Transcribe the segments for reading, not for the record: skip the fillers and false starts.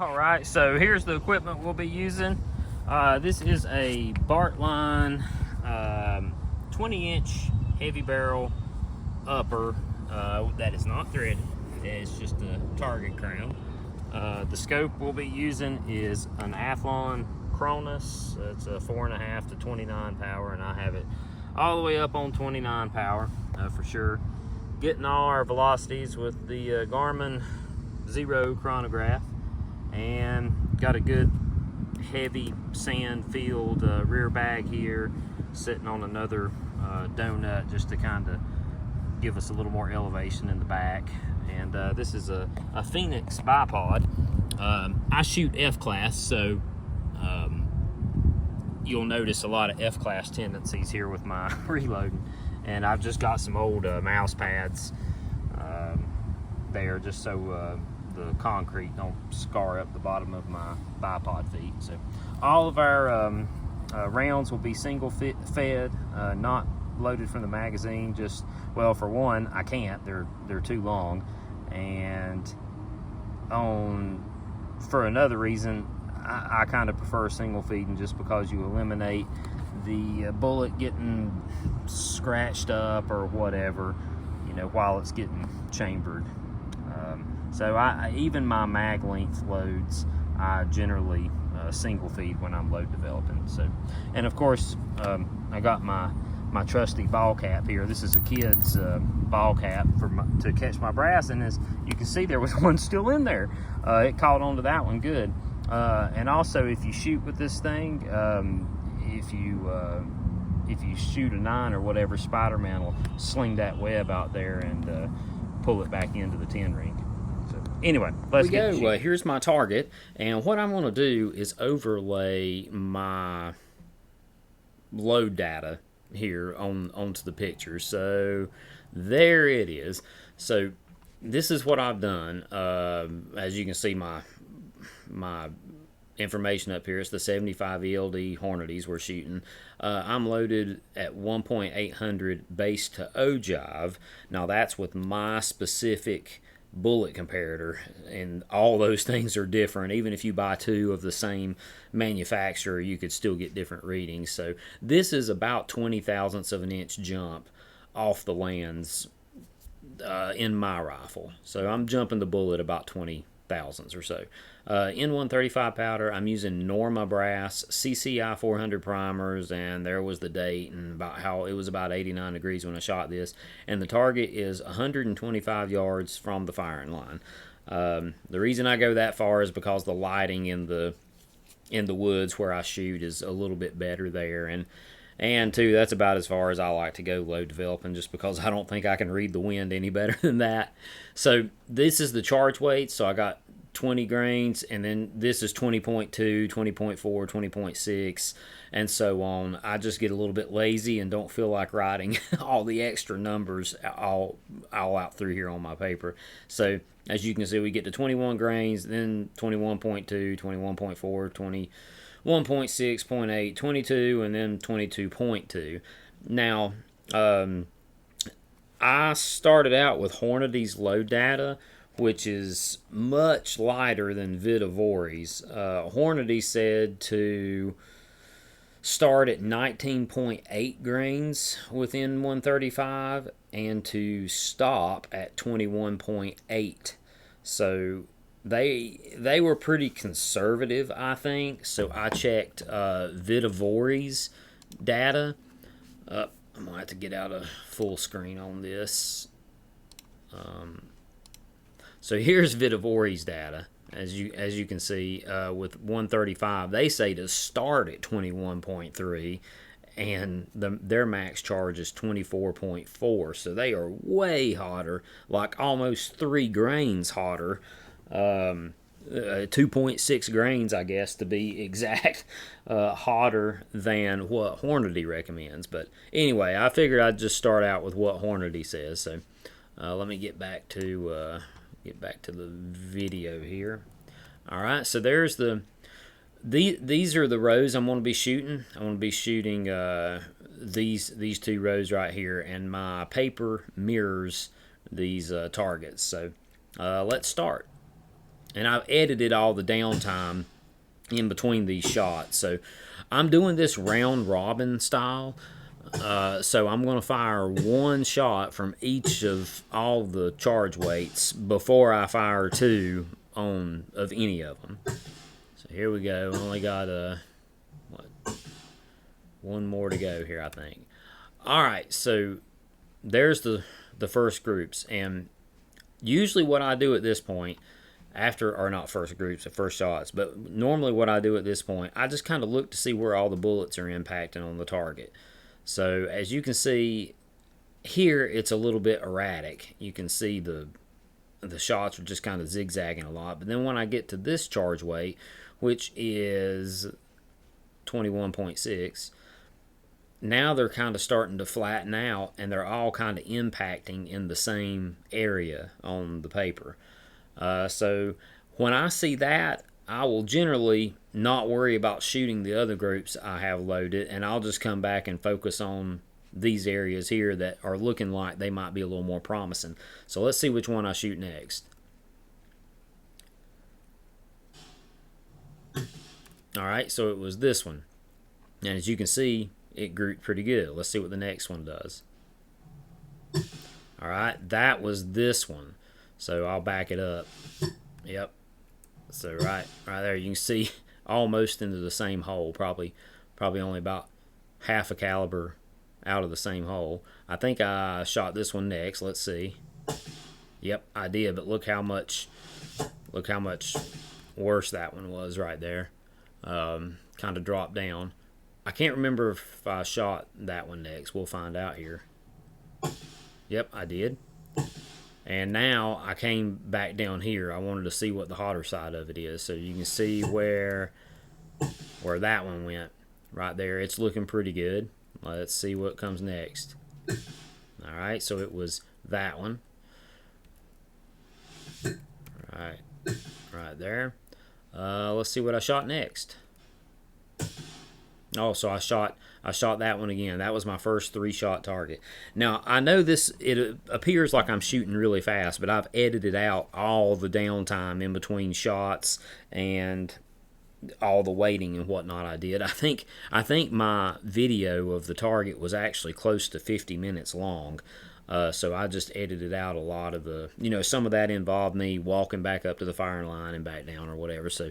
Alright, so here's the equipment we'll be using. This is a Bartline 20-inch heavy barrel upper that is not threaded. It's just a target crown. The scope we'll be using is an Athlon Cronus. It's a 4.5 to 29 power, and I have it all the way up on 29 power for sure. Getting all our velocities with the Garmin Zero chronograph, and got a good heavy sand filled rear bag here, sitting on another donut just to kind of give us a little more elevation in the back. And this is a Phoenix bipod. I shoot F-class, so you'll notice a lot of F-class tendencies here with my reloading. And I've just got some old mouse pads there just so the concrete don't scar up the bottom of my bipod feet. So all of our rounds will be single fed, not loaded from the magazine. Just, well, for one, I can't, they're too long, and for another reason, I kind of prefer single feeding, just because you eliminate the bullet getting scratched up or whatever, you know, while it's getting chambered. So even my mag length loads, I generally single feed when I'm load developing. So, and of course, I got my trusty ball cap here. This is a kid's ball cap to catch my brass, and as you can see, there was one still in there. It caught onto that one good. And also, if you shoot with this thing, if you shoot a 9 or whatever, Spider-Man will sling that web out there and pull it back into the 10 ring. So anyway, let's go. Here's my target, and what I'm going to do is overlay my load data here onto the picture. So there it is. So this is what I've done. As you can see, my information up here. It's the 75 ELD Hornadies we're shooting. I'm loaded at 1.800 base to ogive. Now that's with my specific bullet comparator, and all those things are different. Even if you buy two of the same manufacturer, you could still get different readings. So this is about 20 thousandths of an inch jump off the lands in my rifle. So I'm jumping the bullet about 20 thousandths or so. N135 powder, I'm using Norma brass, CCI 400 primers, and there was the date and about how it was about 89 degrees when I shot this, and the target is 125 yards from the firing line. The reason I go that far is because the lighting in the woods where I shoot is a little bit better there, and too, that's about as far as I like to go load developing, just because I don't think I can read the wind any better than that. So this is the charge weight, so I got 20 grains, and then this is 20.2, 20.4, 20.6, and so on. I just get a little bit lazy and don't feel like writing all the extra numbers all out through here on my paper. So as you can see, we get to 21 grains, then 21.2, 21.4, 21.6, 0.8, 22, and then 22.2. Now, I started out with Hornady's load data, which is much lighter than Vitavori's. Hornady said to start at 19.8 grains with N135 and to stop at 21.8. So they were pretty conservative, I think. So I checked Vitavori's data. I'm gonna have to get out a full screen on this. So here's Vitavori's data. As you can see, with 135, they say to start at 21.3, and their max charge is 24.4. So they are way hotter, like almost 3 grains hotter. 2.6 grains, I guess, to be exact, hotter than what Hornady recommends. But anyway, I figured I'd just start out with what Hornady says. So let me get back to the video here. All right, so there's these are the rows I'm going to be shooting. I'm going to be shooting these two rows right here, and my paper mirrors these targets. So let's start. And I've edited all the downtime in between these shots. So I'm doing this round robin style. So I'm going to fire one shot from each of all the charge weights before I fire two of any of them. So here we go. Only got one more to go here, I think. All right, so there's the first groups, and usually what I do at this point, or not first groups, the first shots, but normally what I do at this point, I just kind of look to see where all the bullets are impacting on the target. So as you can see here, it's a little bit erratic. You can see the shots are just kind of zigzagging a lot. But then when I get to this charge weight, which is 21.6, now they're kind of starting to flatten out, and they're all kind of impacting in the same area on the paper. So when I see that, I will generally not worry about shooting the other groups I have loaded, and I'll just come back and focus on these areas here that are looking like they might be a little more promising. So let's see which one I shoot next. Alright, so it was this one. And as you can see, it grouped pretty good. Let's see what the next one does. Alright, that was this one. So I'll back it up. Yep. So right there, you can see almost into the same hole. Probably only about half a caliber out of the same hole. I think I shot this one next. Let's see. Yep, I did. But look how much worse that one was right there. Kind of dropped down. I can't remember if I shot that one next. We'll find out here. Yep, I did. And now I came back down here. I wanted to see what the hotter side of it is. So you can see where that one went right there. It's looking pretty good. Let's see what comes next. Alright, so it was that one. Right there. Let's see what I shot next. Oh, so I shot that one again. That was my first 3-shot target. Now, I know it appears like I'm shooting really fast, but I've edited out all the downtime in between shots and all the waiting and whatnot I did. I think my video of the target was actually close to 50 minutes long. So I just edited out a lot of the, some of that involved me walking back up to the firing line and back down or whatever. So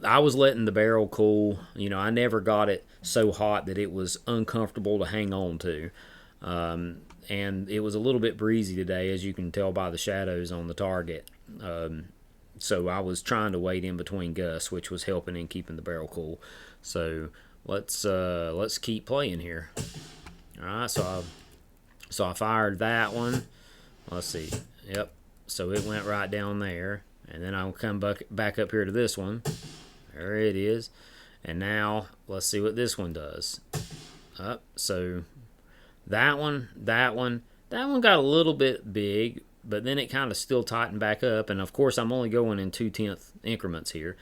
I was letting the barrel cool. I never got it so hot that it was uncomfortable to hang on to. And it was a little bit breezy today, as you can tell by the shadows on the target. So I was trying to wait in between gusts, which was helping in keeping the barrel cool. So let's keep playing here. All right, so I fired that one. Let's see. Yep. So it went right down there. And then I'll come back up here to this one. There it is. And now let's see what this one does. So that one got a little bit big, but then it kind of still tightened back up. And of course, I'm only going in 2/10 increments here.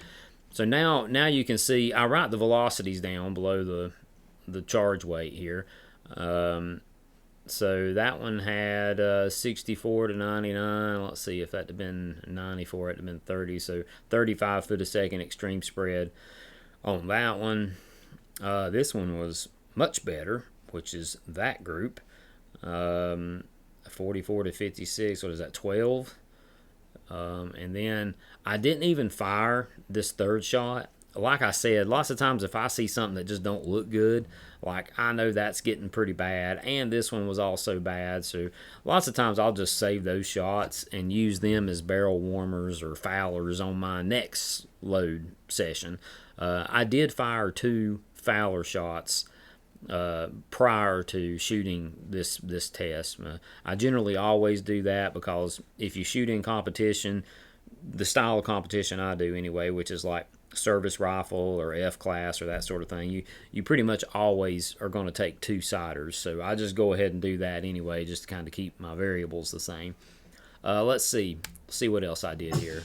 So now you can see I write the velocities down below the charge weight here. So that one had 64 to 99. Let's see if that had been 94. It had been 30. So 35 foot a second extreme spread on that one. This one was much better, which is that group. 44 to 56. What is that? 12. And then I didn't even fire this third shot. Like I said, lots of times if I see something that just don't look good, like I know that's getting pretty bad, and this one was also bad, so lots of times I'll just save those shots and use them as barrel warmers or foulers on my next load session. I did fire 2 fouler shots prior to shooting this test. I generally always do that because if you shoot in competition, the style of competition I do anyway, which is like service rifle or F-class or that sort of thing, you pretty much always are going to take 2 siders. So I just go ahead and do that anyway, just to kind of keep my variables the same. Let's see what else I did here.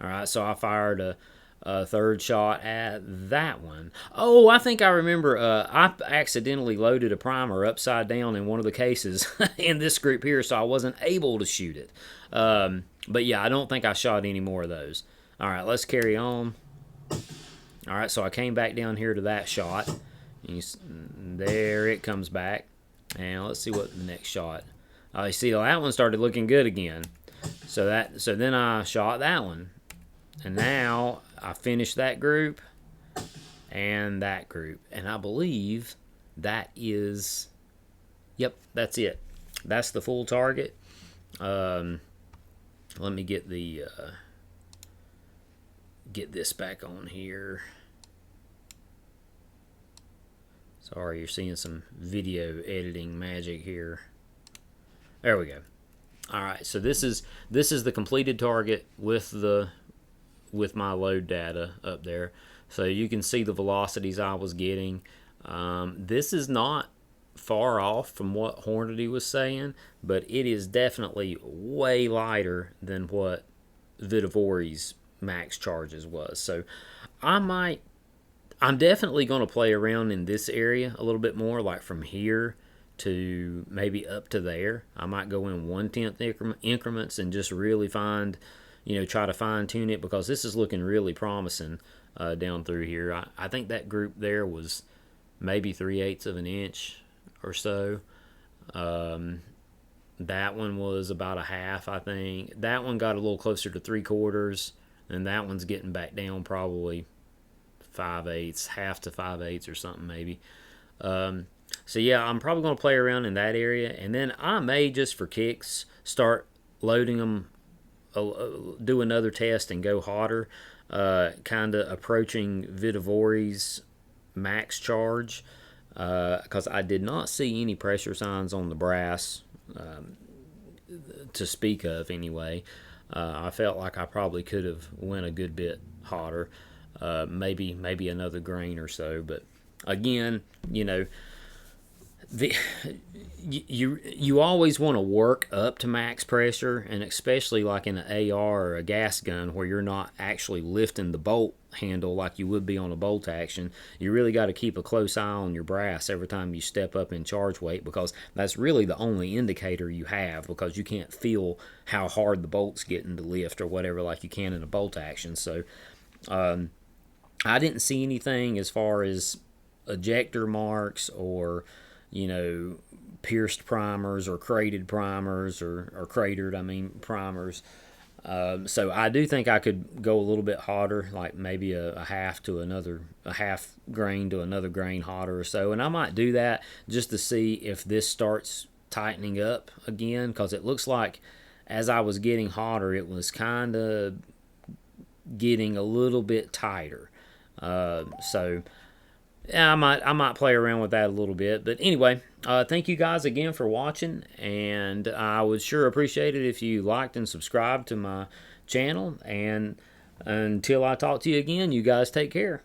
All right, so I fired a third shot at that one. Oh, I think I remember I accidentally loaded a primer upside down in one of the cases in this group here, so I wasn't able to shoot it. But yeah, I don't think I shot any more of those. All right, let's carry on. All right, so I came back down here to that shot. There it comes back. And let's see what the next shot. You see, that one started looking good again. So then I shot that one. And now I finished that group and that group. And I believe that is, yep, that's it. That's the full target. Let me get the get this back on here. Sorry, you're seeing some video editing magic here. There we go. All right, so this is the completed target with my load data up there. So you can see the velocities I was getting. This is not far off from what Hornady was saying, but it is definitely way lighter than what Vitavori's max charges was. So I'm definitely going to play around in this area a little bit more, like from here to maybe up to there. I might go in 1/10 increments and just really find, try to fine tune it, because this is looking really promising down through here. I think that group there was maybe 3/8 of an inch or so. That one was about a half, I think. That one got a little closer to 3/4, and that one's getting back down probably 5/8, half to 5/8 or something maybe. So yeah, I'm probably going to play around in that area, and then I may, just for kicks, start loading them, do another test and go hotter, kind of approaching Vitavori's max charge, because I did not see any pressure signs on the brass to speak of anyway. I felt like I probably could have went a good bit hotter, maybe another grain or so, but again, you always want to work up to max pressure, and especially like in an AR or a gas gun where you're not actually lifting the bolt handle like you would be on a bolt action. You really got to keep a close eye on your brass every time you step up in charge weight, because that's really the only indicator you have, because you can't feel how hard the bolt's getting to lift or whatever like you can in a bolt action. So I didn't see anything as far as ejector marks or pierced primers or crated primers or cratered, primers. So I do think I could go a little bit hotter, like maybe a half grain to another grain hotter or so. And I might do that just to see if this starts tightening up again, because it looks like as I was getting hotter, it was kind of getting a little bit tighter. So yeah, I might play around with that a little bit. But anyway, thank you guys again for watching, and I would sure appreciate it if you liked and subscribed to my channel. And until I talk to you again, you guys take care.